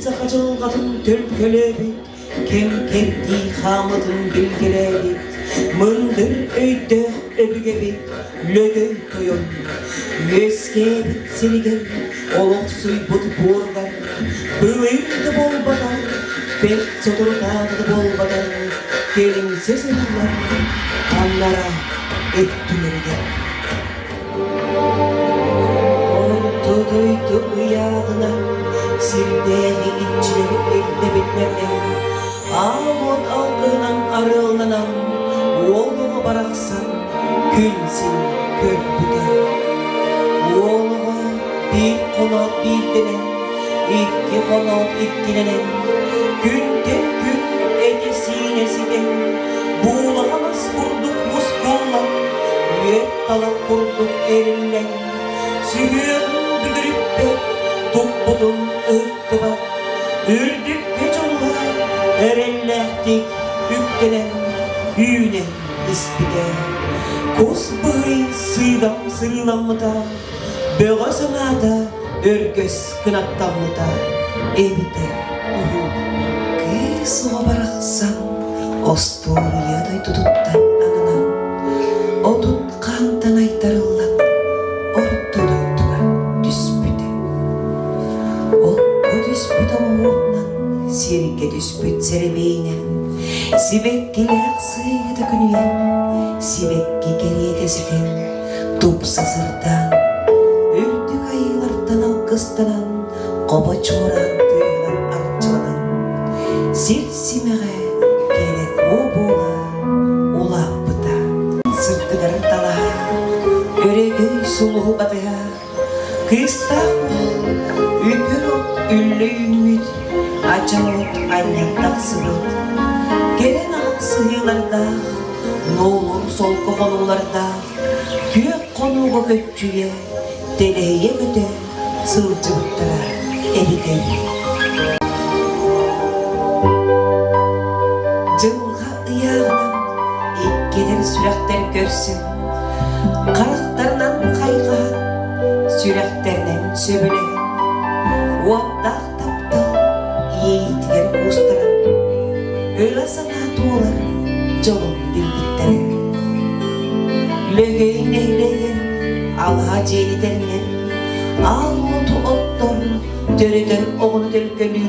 Sakacılgadın tölkölebit Kem kemdi hamıdın bilgelebit Mındır öyde öbügebit Lögöy toyon Löskebit sirigel Olok suy budu borgar Bıvıydı bolbadan Bek soturdadı bolbadan Gelin sesinler Anlara ettilerdi Ortadaydı uyağına Sirdeği içleri elde bitlerden Ağmut algınan arılanan Oğlumu bıraksan Günsin köprüde Oğlumu bir konut bir denen İki konut iki denen Günden gün edesinesiden Buğulamaz kurduk muskullan Yet talak kurduk erinlen Sürüyün büdürüp de Toppudun ıhtıba Ürdük peçollar Erellehtik üktelen Büyünen ispide Kos bıhı sığdam sırlamıda Böğazımada Örgöz kınattamıda Evide Kıysuğa bıraksan Ostoriyaday tututtan anınan O tutkandan aytarıllan Ortodoytuğa düspüde O düspüde oğurnan Sirke düspüt serebeynen Sibekkiler sıydı günüyen Sibekki geriye kesiden Tupsa sırdan Ürdük ayılardan alkıstanan Koba çoğran tığılan arçılanan Silsimere gerek o bola Ulak bıta Sırtıların tala Öregöy suluğu batıya Kıstağlı Üpür ot üllü ümit Açalot aynak sınıt Gelen aksıyılarda Ne olur sol konularda Gök konuğu gökçüye Deleye göde Sılcılıklara erikeyi Cılga ıyağından İkkeder sürekler görsün Karakterden kaygan Süreklerden söbüle Vattak taptal Yiğitler kustaran Öyle sana doğular Jolun bilgitleri Lögey neyleyen Alha ceyliterler Almutu ottor Döreder oğunu tölkölü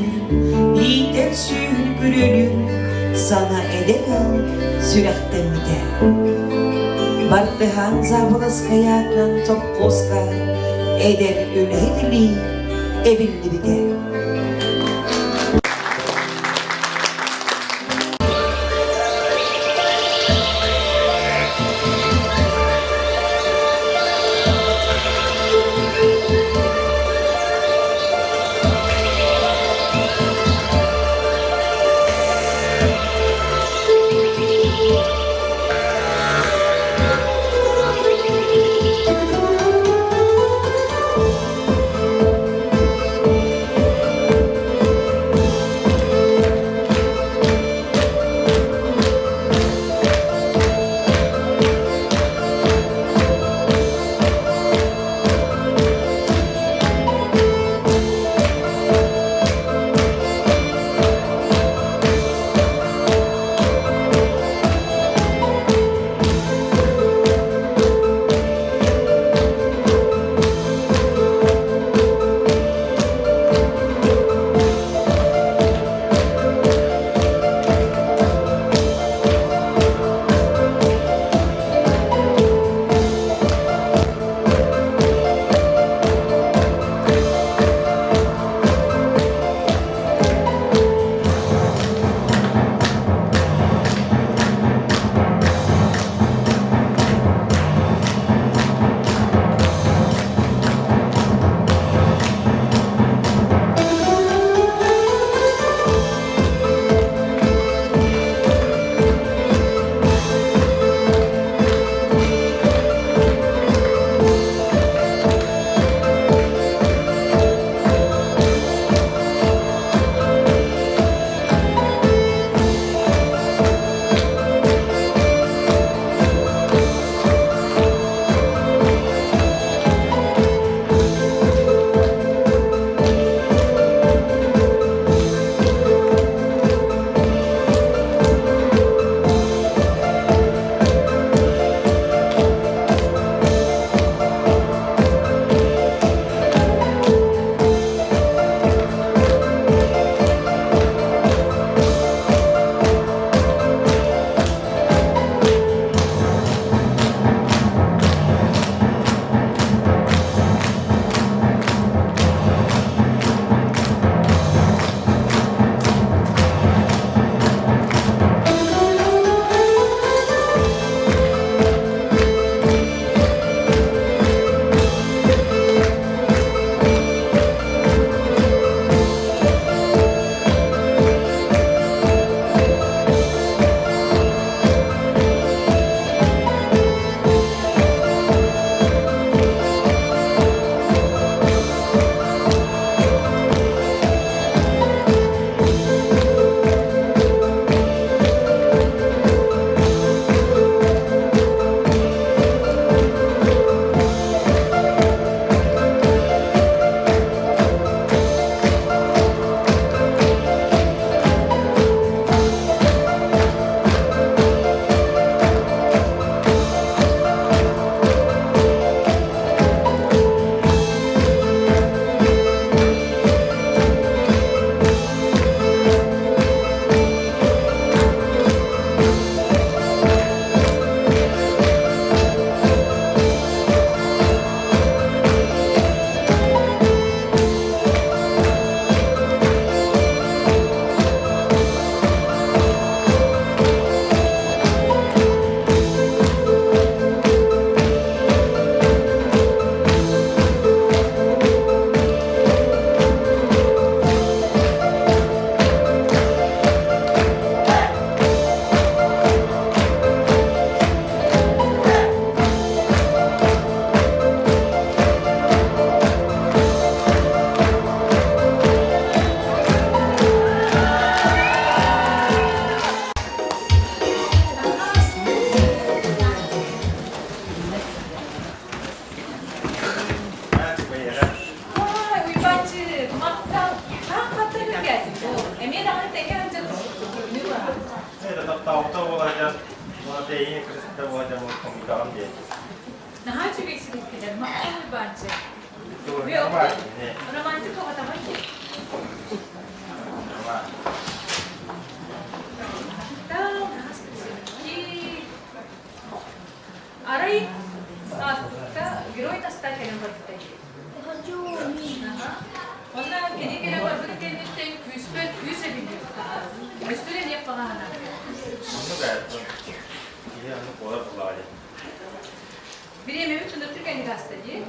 Yiğiter suyun gülülü Sana eder al Sürekten biter Bartıhan zabılas kayatlan Çok koska Eder ülhedili Ebilli biter Avta olacağım. Buna beyin kırıkta olacağım. O komutanım diye. Daha çok eksiklikler. Makbul bence. Doğru. Yok. Var. Ne? Romantik o adamın ki. Var. Арай герой тастар келен барбытай. Онда кене келен барбытай кенеттен күйсе билди. Көстөрен еп багана. Onu gayet. İyi anı kola bulalım. Bir yemeği tundurtur kendi gazeteci.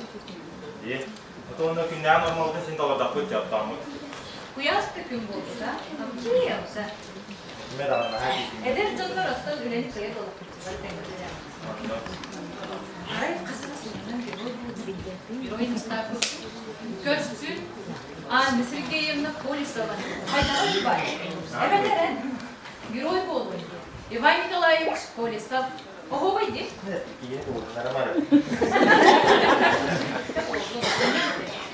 İyi. O da onda günler normalde şimdi orada koyacağım tamam. Kuyas da gün buldu da. Kim yapsa? Kime daha hadi. Eder canlar aslında üleni kıyı dolup tuttular. Aray kasabasından bir oyun istakoz. Görsün. Nesirge yemine polis olan. Hayda var. Evet Eren. Bir oy bu olur. Ivan Nikolaevich Polisov. Oho vaydi. İyi oldu. Merhaba.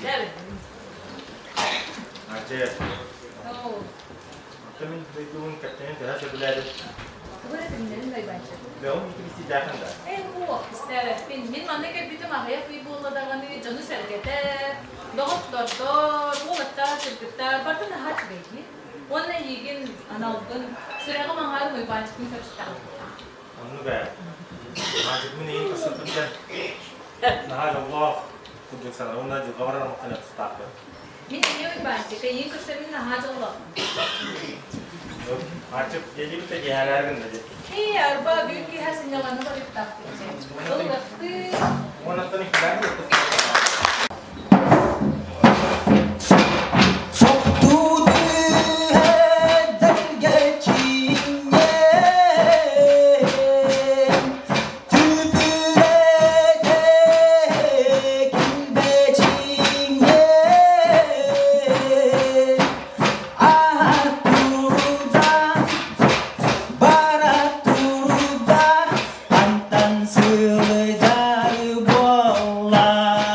Evet. Acayip. Oo. Temin duyduğun kaptenin daha sebebi. Böyle dinlerin de bence. Ve onun iki bir dakika da. Bu işte benim anne bütün ahaya kıyboğla da hani canı sergete. Doktor, muhatta şirketler, bakın daha çıkıyor. Onun ilgin analgın sürece mangar mı bence kim karıştı? Onu gayet. Artık bunu iyi kısıtlıkta. Nahal Allah. Kudüs sana. Onlar cıvara muhtemelen tutardı. Benim iyi bence ki iyi kısırın daha canlı. Artık gelip de ciheler günleri. İyi araba büyük bir hasin yalanı var bir takdir. Olgattı. Ona da ne kadar yok. Bola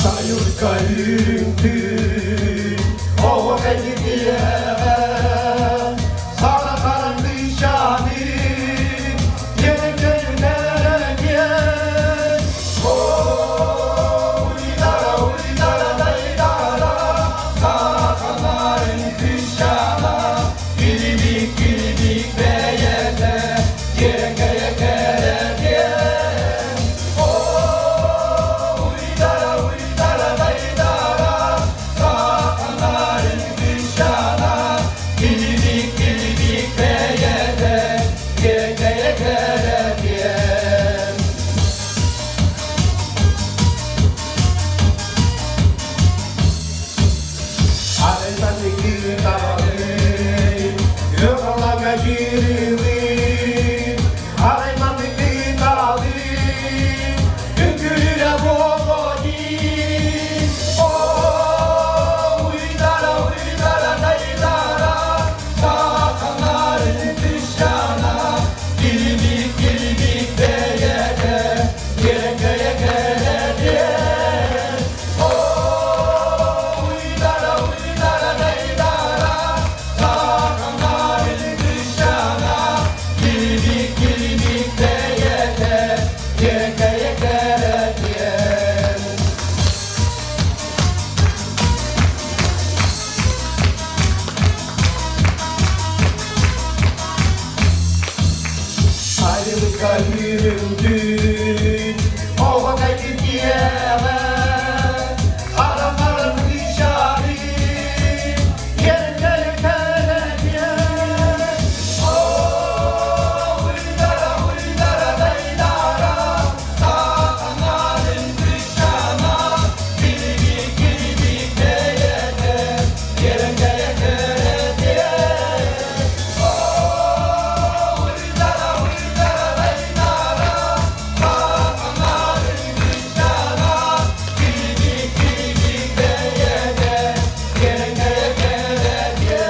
Sayurka yürüntü o belediye Sana karanlık şanı Yeni köyüne gel Uydara daydara Kakanların kışana Gilidik beyede Yere gel Uydara daydara Kakanların kışana Gilidik beyede Yere gel Alelmanlık dağları Yokalarga girilir Alelmanlık dağları Hünkürüne boğdayım Uydara daydara Kakanların kışana Gilidik beyede Yere gel Uydara daydara Kakanların kışana Gilidik beyede Yere gel Ayrılıklar yüründü O vakit diyeme Adamların dışarı Yerine gel Uydara daydara Kakanların kışana Gilidik beyede Yere gel Uydara daydara Kakanların kışana Gilidik beyede Yere gel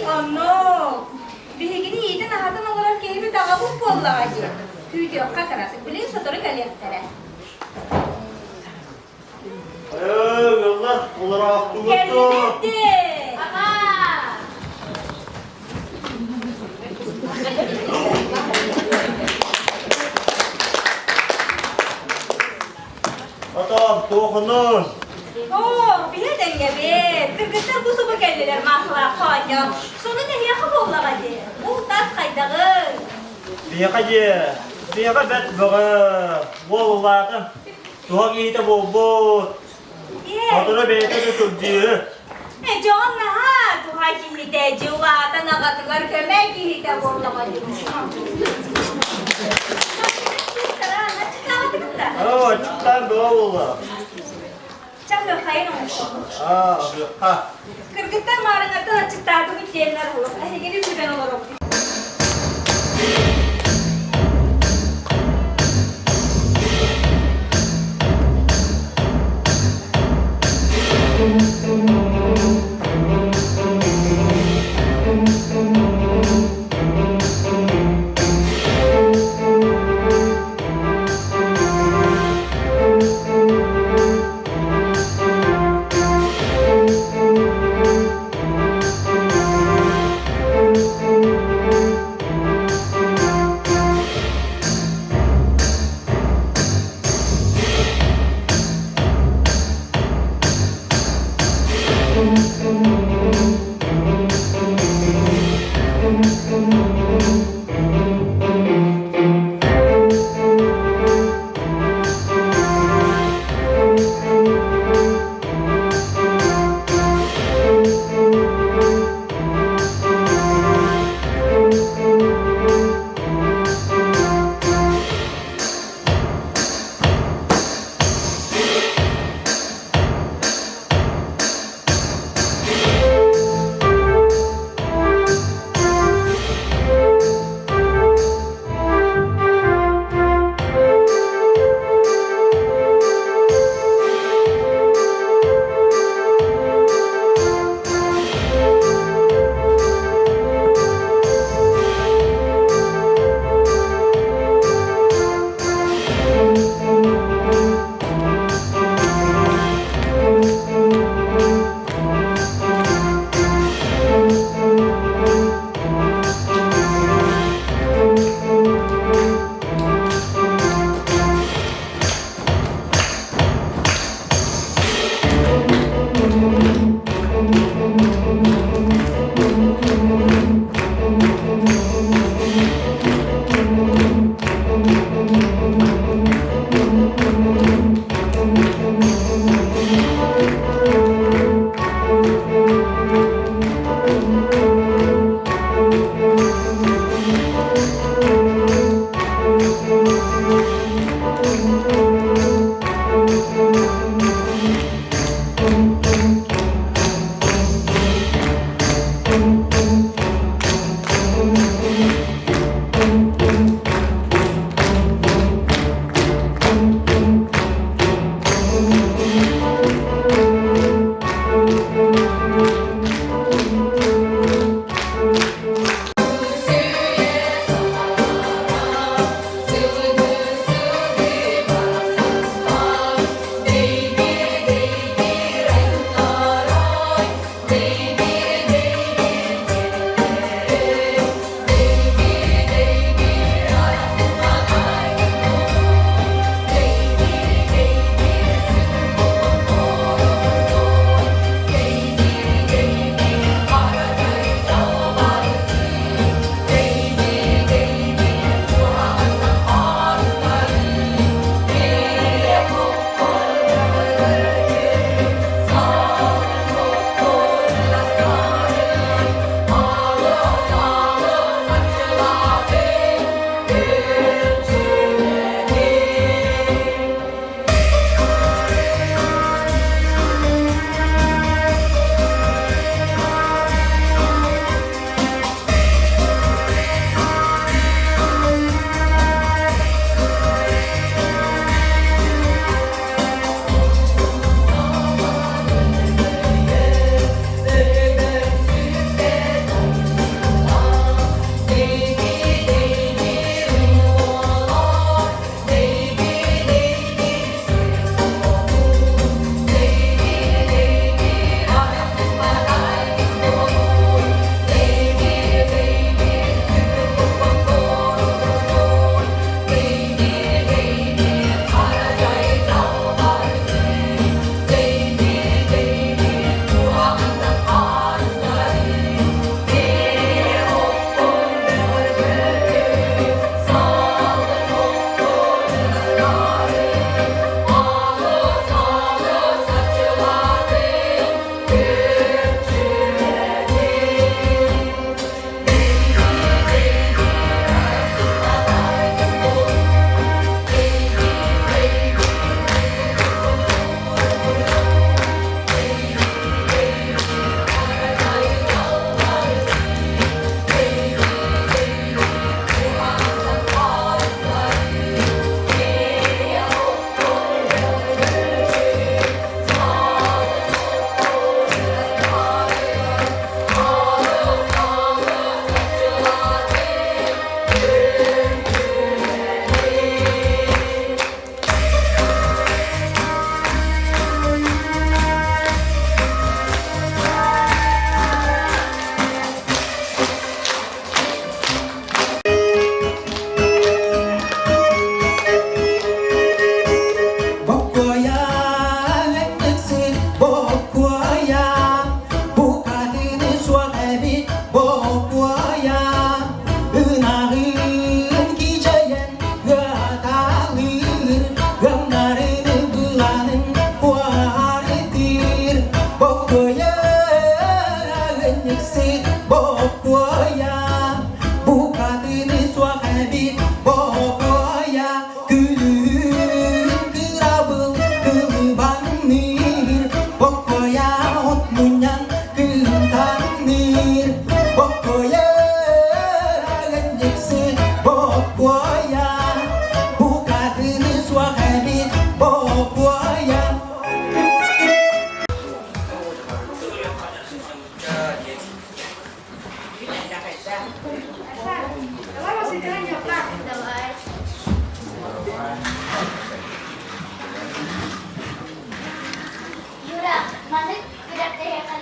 Ano, bihigini ita na hata nangolal kehibi daga bu polla aja. Video kakara se bilin satori kalian tere. Allah olarak Kelbette. Atam tohunun Oh, bihe denge be. Kırgızlar bu soba geldiler masala koyacak. Sonu ne yakı bolla aja. Bu tas kaydağı. Biyaga bet baga Vallahi Tuha giyte bobo Fatura beyte de subji John na ha, tu hai kimi te jiwa ta na katgar ke me ki te bolla aja. Oh, çıktan doğula Çakır kayın olsun. Ha Kırgızlar marangata açık tadı bir şeyler olur. Ay gelip bir ben olurum.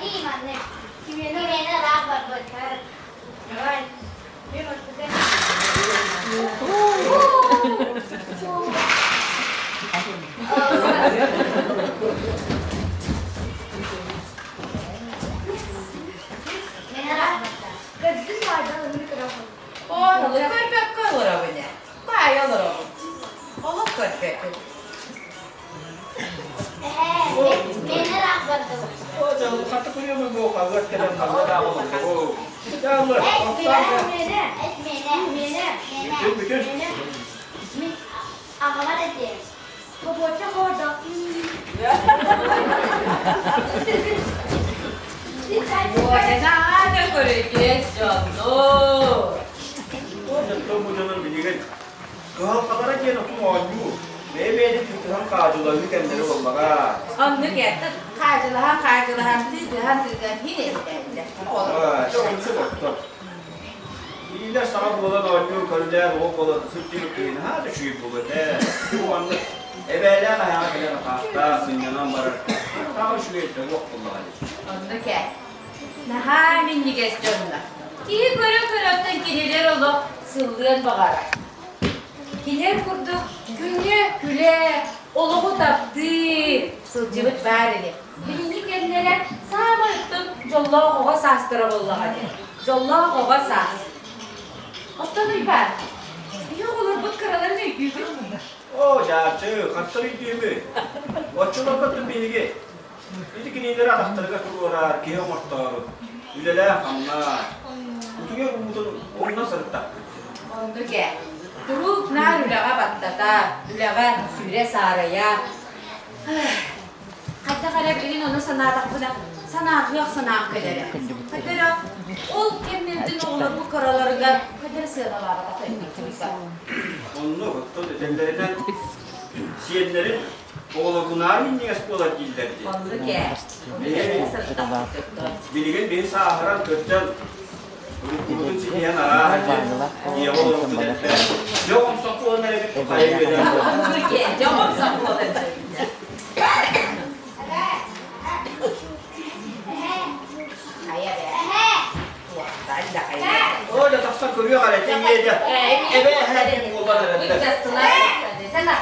diyeyim anne. Kimene rahat bak bakar. Yavaş. Bir bakacağım. Mene rahat bakar. Kızım vardı onu mikrofon. Oğlum köpek kalır abi ne? Bayağı olur oğlum. Oğlum köpek. Mene rahat bakar. Oh, jangan kata punya membawa kaget ke dalam kaget aku. Oh, jangan. Mene. Bikin, bikin. Ağama da diyeyim. Bu boça orada. Bu arada ne göreceğiz canım? Oh, jangan mu jangan bikin. Kalau kata aja nak maju. Bebe di tuhan kaju lagi kan dari bapak. Anlık yattı. Karcılahan tüzgüden hiç olur. Ah, çok güzel oldu. İyiler sana bola maju kerja o bola sütü bikin. Hadi şu ibu bete. Bu anda evvelden ayağa gelen hasta sinyalan var. Tamam şu işte vakti var. Anlık ya. Daha minni geç canına. İyi kırıktan kiniler oldu. Sıldığın bakara. Kiner kurduk. Güle oluğu taptı. Sılcıvıt bari. Birinci kendiler sağma yuttum. Jolla ova sastıra bolla hadi. Jolla ova sas. Aslan uybar. Yok olur bu karaları ne yüküyor? Oh, jatuh. Kantor itu be. Wacana kata bilgi. Ini kini dia dah terga keluar kio motor. Udah hamna. Utunya umutun umna serta. Onu ke. Kuruk nar ulaga battata. Ulaga süre saraya. Hatta kara birin onu sanadak buna. Sana yok sana kadere. Kadere. Ol kemildin olur bu karalarga. Kadere sığınalara da koymak. Onu betul denlerinden siyenlerin oğlu kunar mı niye sekolah gillerdi. Onu ke. Bilgin bir saharan kerja. Kurun sikian arah aja. Dia mau kerja. Yok om sekolah mereka kayak beda. Onu ke. Jawab sapul. Ayah be. Wah, tanda ayah. Oh, dah tak sakuriyo kali tinggi aja. Ebe hadi mau pada Udah setelah. Sana.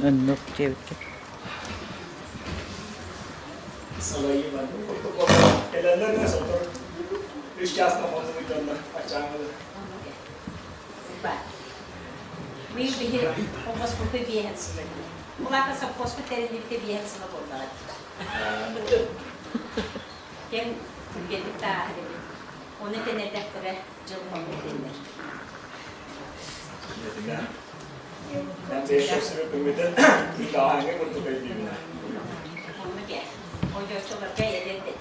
Önlük cevdet. Salayı var. Gelenler ne sorar? Üç kağıt namazını gönder. Açağımızı. Við bihir hopas på bihensin. Mulaka sa hospital litte bihensin bollar. Ken turgelik ta hadi. Onu denedektere cılmam denir. Ben de yaşasını ümiden bir daha hangi mutlu bekleyeyim. Onu gel. O göçolar gel dedik.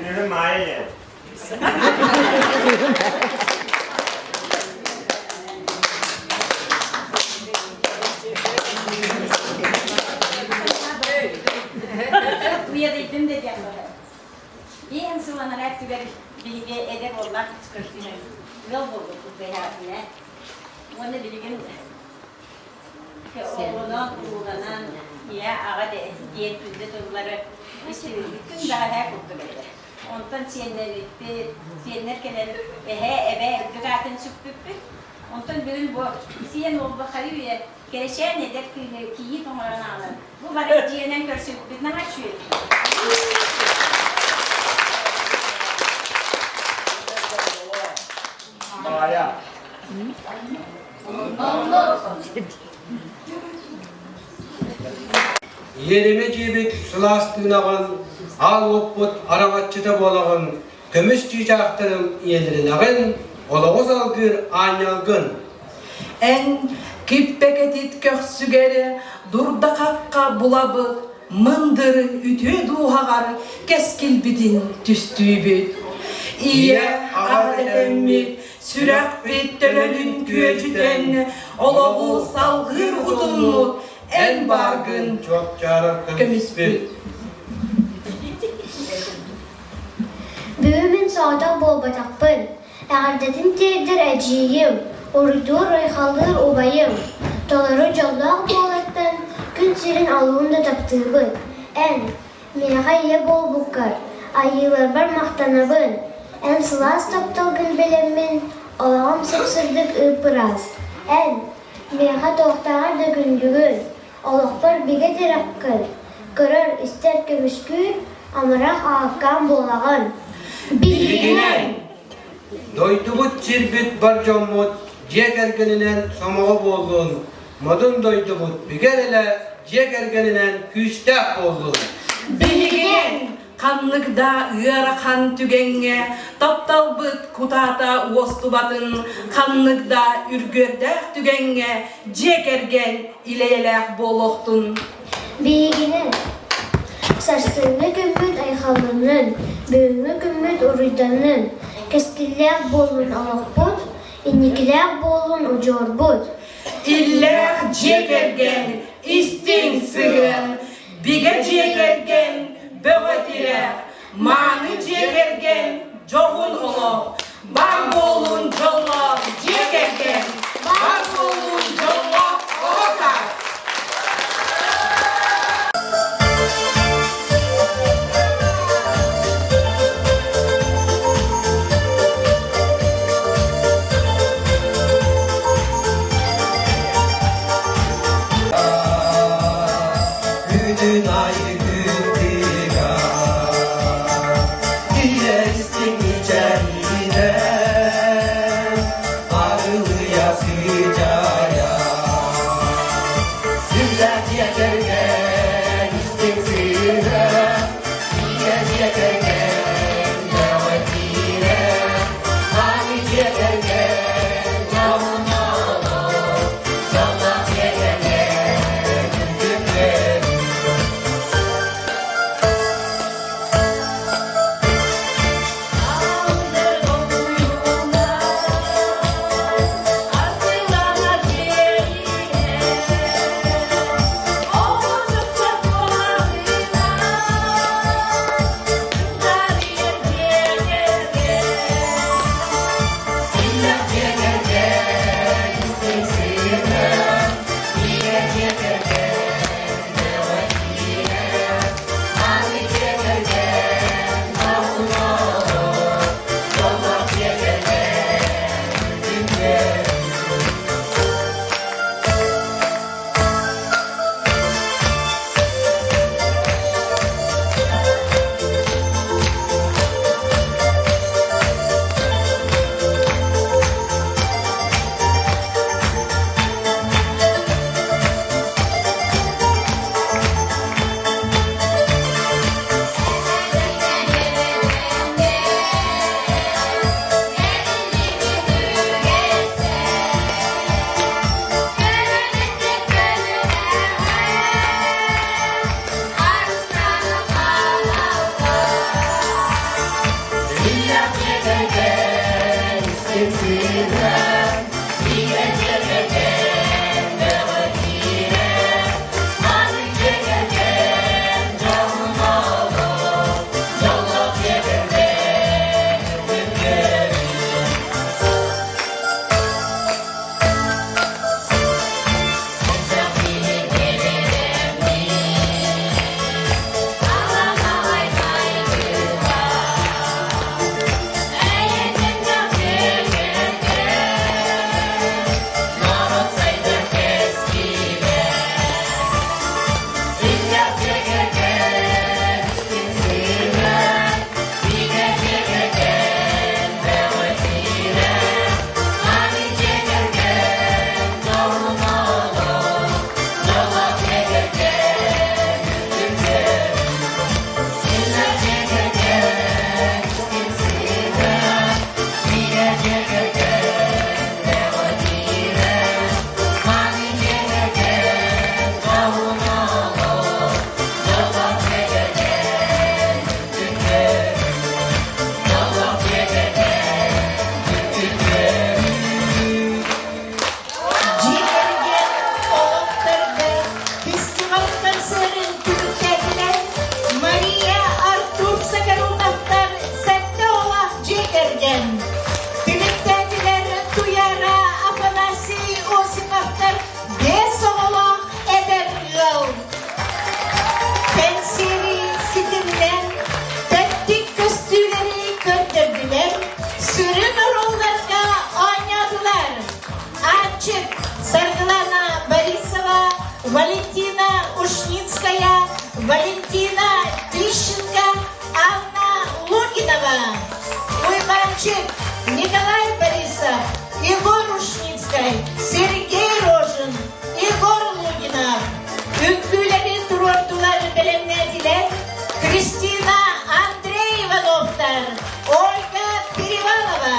Yürü mahalle. Uya da idim de diyen böyle. İyi sıvanarak hep bir edep olmak çıkartıyor. Yol bulduk bu beyazine. Onu bir gün oğluna uğranan ya ağa de diğer türlü durumları bütün daha her kurdu böyle. Ondan siyenler keler eve dügaten süptüktü. Ondan bugün bu siyen oldu bakıyor gelişen eder ki iyi tomarını alır. Bu var diyenen görsün biz ne açıyor? Maya. Yerime cibit sılastığınağın, al opput aramatçıda bolağın, kömüş cicaqtırım yelirinağın, olağız algır anyalgın. En kippeketit köksügeri, durda kakka bulabıt, mındırı ütü duhağar, keskil bidin tüstübüt. İye ağadetemmi, sürek bit tölölün küöcüten, olağı salgır udulmut, en bargın Çok çarık kömüspüt. Büyümün sağda bol batakpın, ağırdadım terdir acıyım, Uridur rayhalır obayım, doları callak boğalattan, gün sirin alığında taptığımın. En, minahayya bol bukkar, ayılar var mahtanabın. En sılas taptal gülbelemmin, olağım sıksırdık ıpıraz. En, minaha tohtağar da gündügün, olaklar bige dirakkın. Kırır ister kömüşkül, amarak ağakkan bolağın. Bilginen, Doydubut cirbit bar jommut, jek ergeninen somoğa boldun. Modun doydubut biger ele, jek ergeninen küstek boldun. bilginen, kanlıkda ıarakan tügenge, taptal bıt kutata uostubatın, kanlıkda ürgördek tügenge, cekergen ileyelek boloktun. Bilginin, sarsığını gümmüt ayhalının, büyümü gümmüt uruydanın, keskiller bolun alakbut, inikler bolun ucorbut. İller cekergen, istin sığın, bige cekergen, böğetiler, manı cekergen, çoğun olur, bar bolun çollak cekergen, bar bolun çollak olsa. Bütün ayrı güldüga, gidersin içeride, ağrıya sıcaya. Güzel yeterken istin sıra, güzel yeterken davetine, hani yeterken yavuna olur, yallah yeterken güldükler. Aldır boynuna, asılana барабанщик Сарглана Борисова, Валентина Ушницкая, Валентина Тищенко, Анна Логинова. Уйманчик Николай Борисов, Егор Ушницкий, Сергей Рожин, Егор Логинов. Ünküleri turorduları bilinmediler. Kristina Andrei Ivanovlar, Olga Perivalova.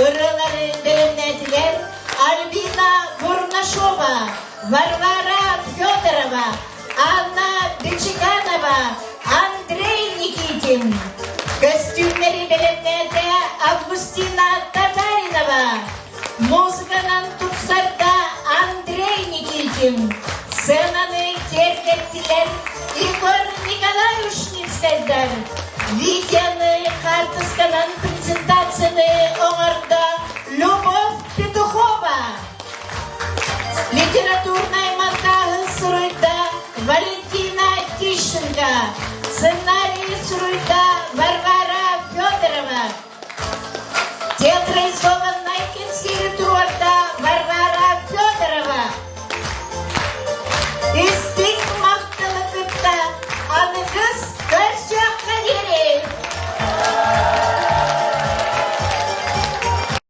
Irıları bilinmediler. Albina Gurnaşova, Varvara Fyodorova, Anna Bichiganova, Andrei Nikitin. Kostümleri bilinmediler. Avgustina Tatarinova. Muzıkanın tutsarda Andrei Nikitin. Сценаны терпетtiler Igor Nikolaevич'nizler. Видеоны карточканын презентацияны оңорда Любовь Петухова. Литературный монтажы сырыйда Валентина Тищенко.